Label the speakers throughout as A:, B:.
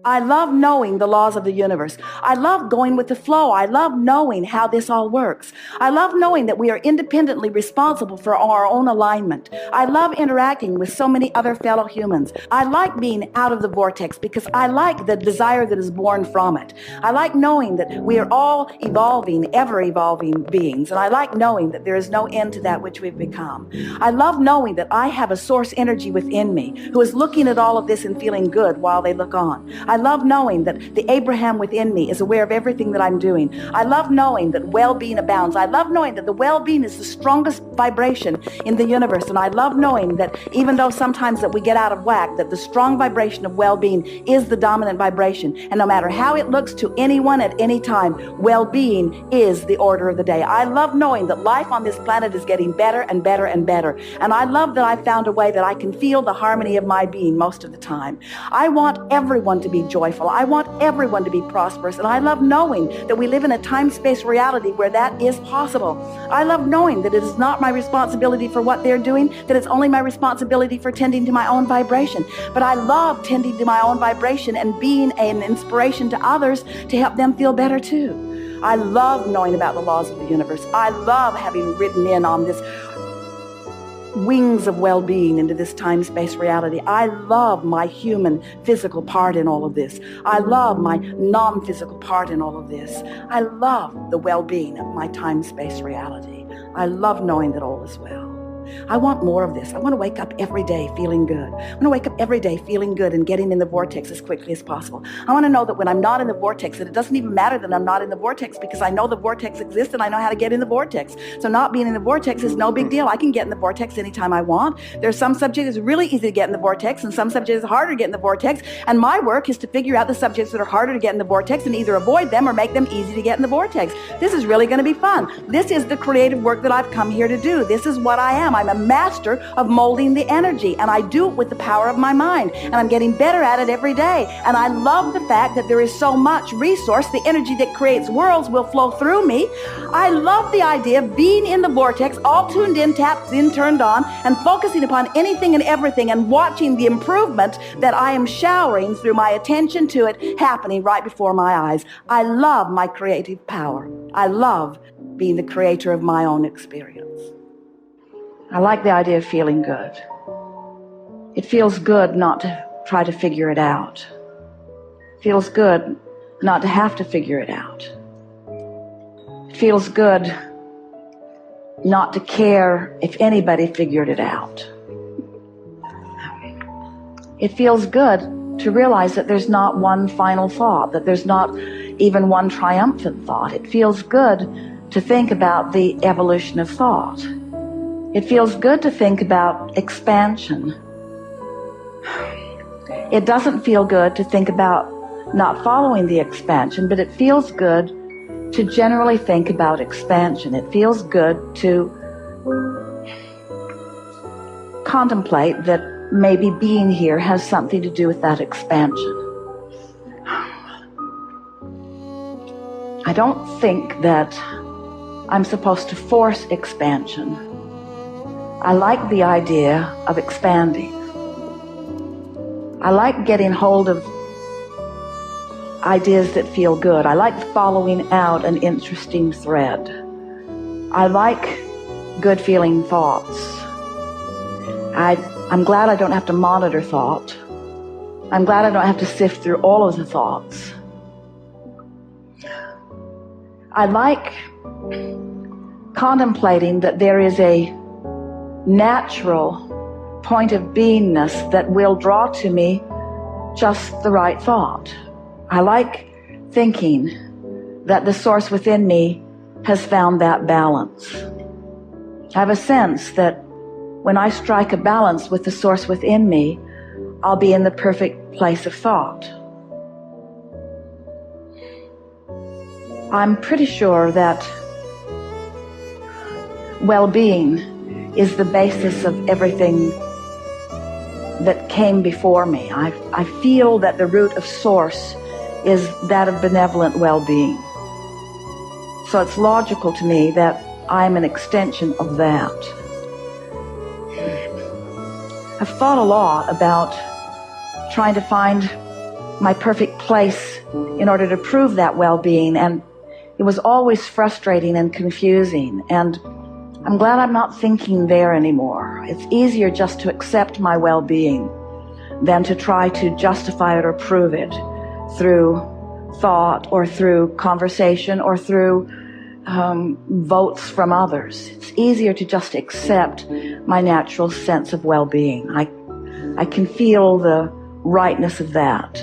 A: I love knowing the laws of the universe. I love going with the flow. I love knowing how this all works. I love knowing that we are independently responsible for our own alignment. I love interacting with so many other fellow humans. I like being out of the vortex because I like the desire that is born from it. I like knowing that we are all evolving, ever-evolving beings, and I like knowing that there is no end to that which we've become. I love knowing that I have a source energy within me who is looking at all of this and feeling good while they look on. I love knowing that the Abraham within me is aware of everything that I'm doing. I love knowing that well-being abounds. I love knowing that the well-being is the strongest vibration in the universe. And I love knowing that even though sometimes that we get out of whack, that the strong vibration of well-being is the dominant vibration. And no matter how it looks to anyone at any time, well-being is the order of the day. I love knowing that life on this planet is getting better and better and better. And I love that I found a way that I can feel the harmony of my being most of the time. I want everyone to be joyful. I want everyone to be prosperous. And I love knowing that we live in a time-space reality where that is possible. I love knowing that it is not my responsibility for what they're doing, that it's only my responsibility for tending to my own vibration. But I love tending to my own vibration and being an inspiration to others to help them feel better too. I love knowing about the laws of the universe. I love having ridden in on this wings of well-being into this time-space reality. I love my human physical part in all of this. I love my non-physical part in all of this. I love the well-being of my time-space reality. I love knowing that all is well. I want more of this. I want to wake up every day feeling good. I want to wake up every day feeling good and getting in the vortex as quickly as possible. I want to know that when I'm not in the vortex, that it doesn't even matter that I'm not in the vortex because I know the vortex exists and I know how to get in the vortex. So not being in the vortex is no big deal. I can get in the vortex anytime I want. There's some subjects it's really easy to get in the vortex and some subjects it's harder to get in the vortex. And my work is to figure out the subjects that are harder to get in the vortex and either avoid them or make them easy to get in the vortex. This is really going to be fun. This is the creative work that I've come here to do. This is what I am. I'm a master of molding the energy, and I do it with the power of my mind, and I'm getting better at it every day. And I love the fact that there is so much resource. The energy that creates worlds will flow through me. I love the idea of being in the vortex, all tuned in, tapped in, turned on, and focusing upon anything and everything and watching the improvement that I am showering through my attention to it happening right before my eyes. I love my creative power. I love being the creator of my own experience. I like the idea of feeling good. It feels good not to try to figure it out. It feels good not to have to figure it out. It feels good not to care if anybody figured it out. It feels good to realize that there's not one final thought, that there's not even one triumphant thought. It feels good to think about the evolution of thought. It feels good to think about expansion. It doesn't feel good to think about not following the expansion, but it feels good to generally think about expansion. It feels good to contemplate that maybe being here has something to do with that expansion. I don't think that I'm supposed to force expansion. I like the idea of expanding. I like getting hold of ideas that feel good. I like following out an interesting thread. I like good feeling thoughts. I'm glad I don't have to monitor thought. I'm glad I don't have to sift through all of the thoughts. I like contemplating that there is a natural point of beingness that will draw to me just the right thought. I like thinking that the source within me has found that balance. I have a sense that when I strike a balance with the source within me, I'll be in the perfect place of thought. I'm pretty sure that well-being is the basis of everything that came before me. I feel that the root of source is that of benevolent well-being. So it's logical to me that I'm an extension of that. I've thought a lot about trying to find my perfect place in order to prove that well-being, and it was always frustrating and confusing. And I'm glad I'm not thinking there anymore. It's easier just to accept my well-being than to try to justify it or prove it through thought or through conversation or through votes from others. It's easier to just accept my natural sense of well-being. I can feel the rightness of that.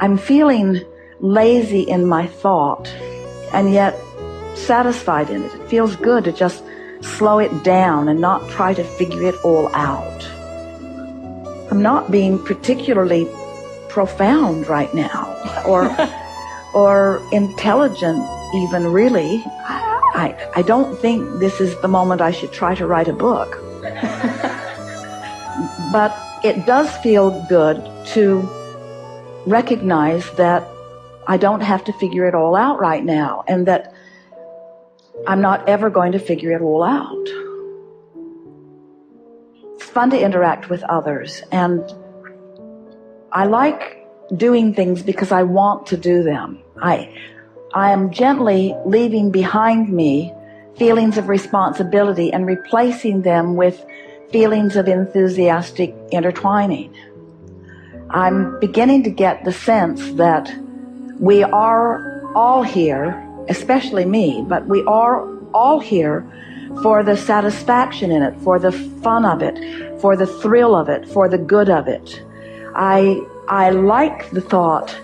A: I'm feeling lazy in my thought and yet satisfied in it. It feels good to just slow it down and not try to figure it all out. I'm not being particularly profound right now or intelligent even, really. I don't think this is the moment I should try to write a book. But it does feel good to recognize that I don't have to figure it all out right now, and that I'm not ever going to figure it all out. It's fun to interact with others, and I like doing things because I want to do them. I am gently leaving behind me feelings of responsibility and replacing them with feelings of enthusiastic intertwining. I'm beginning to get the sense that we are all here, especially me, but we are all here for the satisfaction in it, for the fun of it, for the thrill of it, for the good of it. I like the thought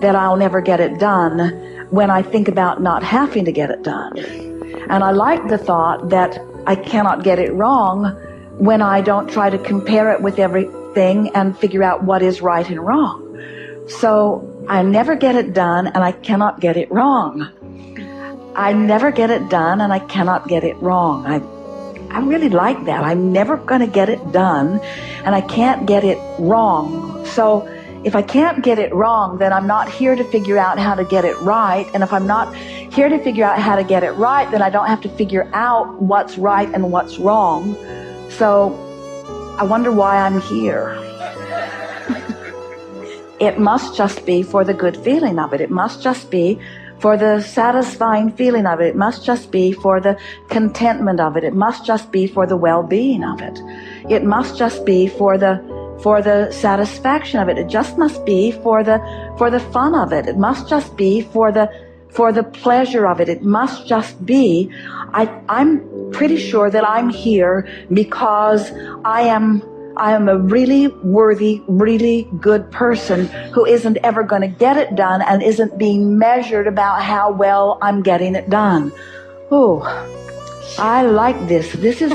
A: that I'll never get it done when I think about not having to get it done. And I like the thought that I cannot get it wrong when I don't try to compare it with everything and figure out what is right and wrong. So I never get it done and I cannot get it wrong. I never get it done and I cannot get it wrong. I really like that. I'm never going to get it done and I can't get it wrong. So if I can't get it wrong, then I'm not here to figure out how to get it right. And if I'm not here to figure out how to get it right, then I don't have to figure out what's right and what's wrong. So I wonder why I'm here. It must just be for the good feeling of it. It must just be for the satisfying feeling of it. It must just be for the contentment of it. It must just be for the well-being of it. It must just be for the satisfaction of it. It just must be for the fun of it. It must just be for the pleasure of it. It must just be. I'm pretty sure that I'm here because I am a really worthy, really good person who isn't ever going to get it done and isn't being measured about how well I'm getting it done. Oh, I like this. This is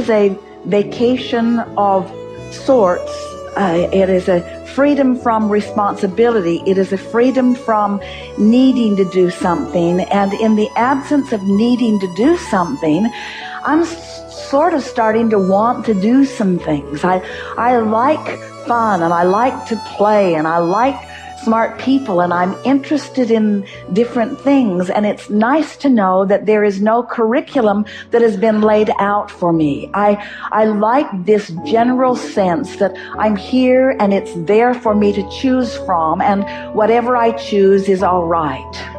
A: a vacation of sorts. It is a freedom from responsibility. It is a freedom from needing to do something. And in the absence of needing to do something, I'm sort of starting to want to do some things. I like fun and I like to play and I like smart people and I'm interested in different things, and it's nice to know that there is no curriculum that has been laid out for me. I like this general sense that I'm here and it's there for me to choose from, and whatever I choose is all right.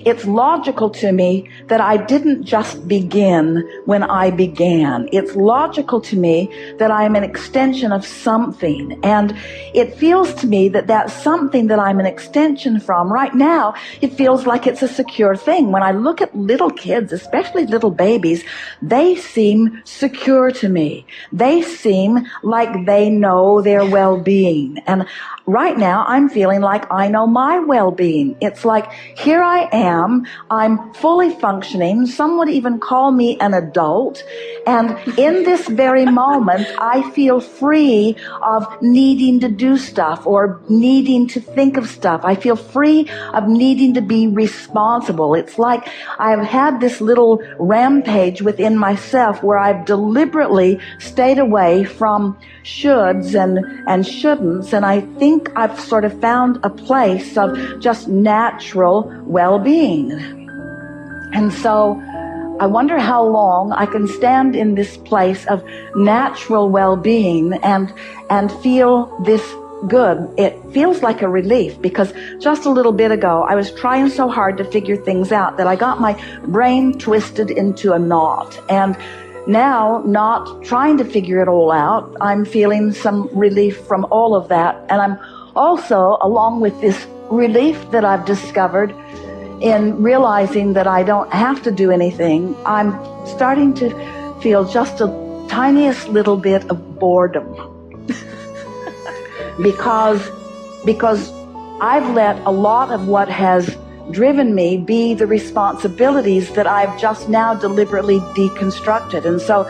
A: It's logical to me that I didn't just begin when I began. It's logical to me that I'm an extension of something. And it feels to me that that something that I'm an extension from right now, it feels like it's a secure thing. When I look at little kids, especially little babies, they seem secure to me. They seem like they know their well-being. And right now, I'm feeling like I know my well-being. It's like, here I am, I'm fully functioning. Some would even call me an adult. And in this very moment, I feel free of needing to do stuff or needing to think of stuff. I feel free of needing to be responsible. It's like I've had this little rampage within myself where I've deliberately stayed away from shoulds and shouldn'ts, and I think I've sort of found a place of just natural well-being. And so I wonder how long I can stand in this place of natural well-being and feel this good. It feels like a relief, because just a little bit ago I was trying so hard to figure things out that I got my brain twisted into a knot. And now, not trying to figure it all out, I'm feeling some relief from all of that. And I'm also, along with this relief that I've discovered in realizing that I don't have to do anything, I'm starting to feel just a tiniest little bit of boredom. because I've let a lot of what has driven me be the responsibilities that I've just now deliberately deconstructed. And so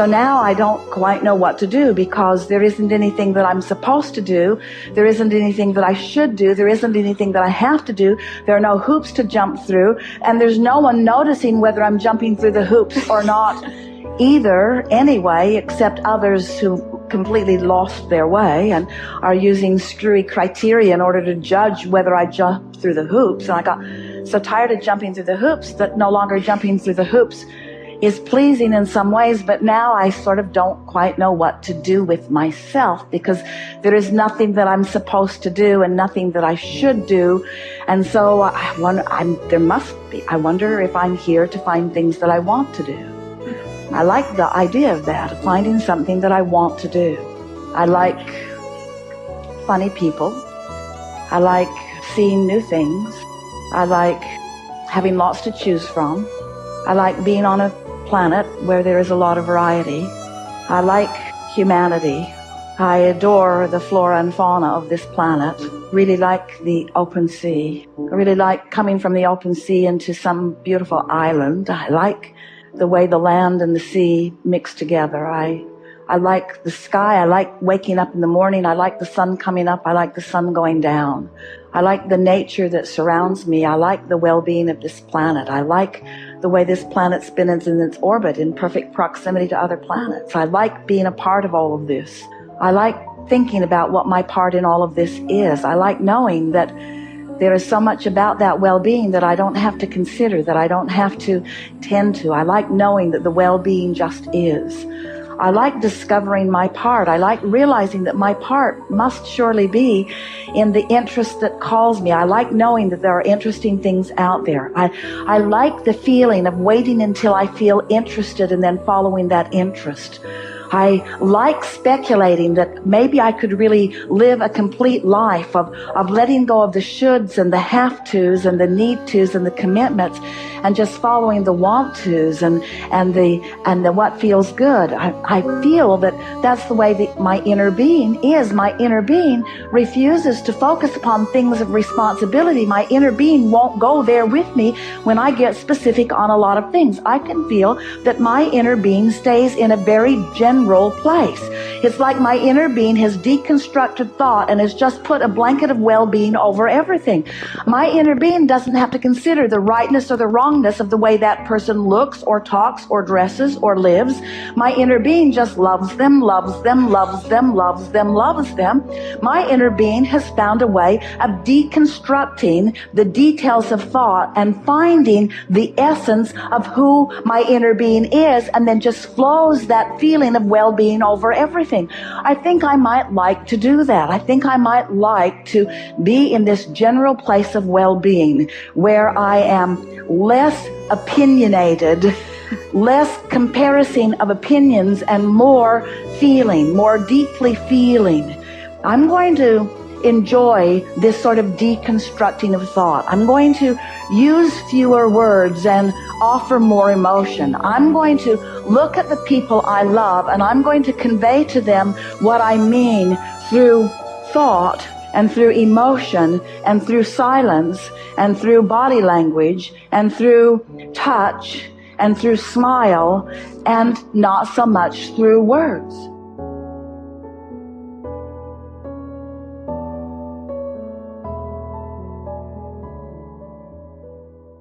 A: now I don't quite know what to do, because there isn't anything that I'm supposed to do. There isn't anything that I should do. There isn't anything that I have to do. There are no hoops to jump through. And there's no one noticing whether I'm jumping through the hoops or not either anyway, except others who completely lost their way and are using screwy criteria in order to judge whether I jump through the hoops. And I got so tired of jumping through the hoops that no longer jumping through the hoops is pleasing in some ways, but now I sort of don't quite know what to do with myself, because there is nothing that I'm supposed to do and nothing that I should do. And so I wonder if I'm here to find things that I want to do. I like the idea of that, of finding something that I want to do. I like funny people. I like seeing new things. I like having lots to choose from. I like being on a planet where there is a lot of variety. I like humanity. I adore the flora and fauna of this planet. Really like the open sea. I really like coming from the open sea into some beautiful island. I like the way the land and the sea mix together. I like the sky. I like waking up in the morning. I like the sun coming up. I like the sun going down. I like the nature that surrounds me. I like the well-being of this planet. I like the way this planet spins in its orbit in perfect proximity to other planets. I like being a part of all of this. I like thinking about what my part in all of this is. I like knowing that there is so much about that well-being that I don't have to consider, that I don't have to tend to. I like knowing that the well-being just is. I like discovering my part. I like realizing that my part must surely be in the interest that calls me. I like knowing that there are interesting things out there. I like the feeling of waiting until I feel interested and then following that interest. I like speculating that maybe I could really live a complete life of letting go of the shoulds and the have-tos and the need-tos and the commitments, and just following the want-tos and the what feels good. I feel that that's the way that my inner being is. My inner being refuses to focus upon things of responsibility. My inner being won't go there with me when I get specific on a lot of things. I can feel that my inner being stays in a very general place. It's like my inner being has deconstructed thought and has just put a blanket of well-being over everything. My inner being doesn't have to consider the rightness or the wrongness of the way that person looks or talks or dresses or lives. My inner being just loves them, loves them, loves them, loves them, loves them. My inner being has found a way of deconstructing the details of thought and finding the essence of who my inner being is, and then just flows that feeling of well-being over everything. I think I might like to do that. I think I might like to be in this general place of well-being where I am less opinionated, less comparison of opinions, and more feeling, more deeply feeling. I'm going to enjoy this sort of deconstructing of thought. I'm going to use fewer words and offer more emotion. I'm going to look at the people I love, and I'm going to convey to them what I mean through thought and through emotion and through silence and through body language and through touch and through smile, and not so much through words.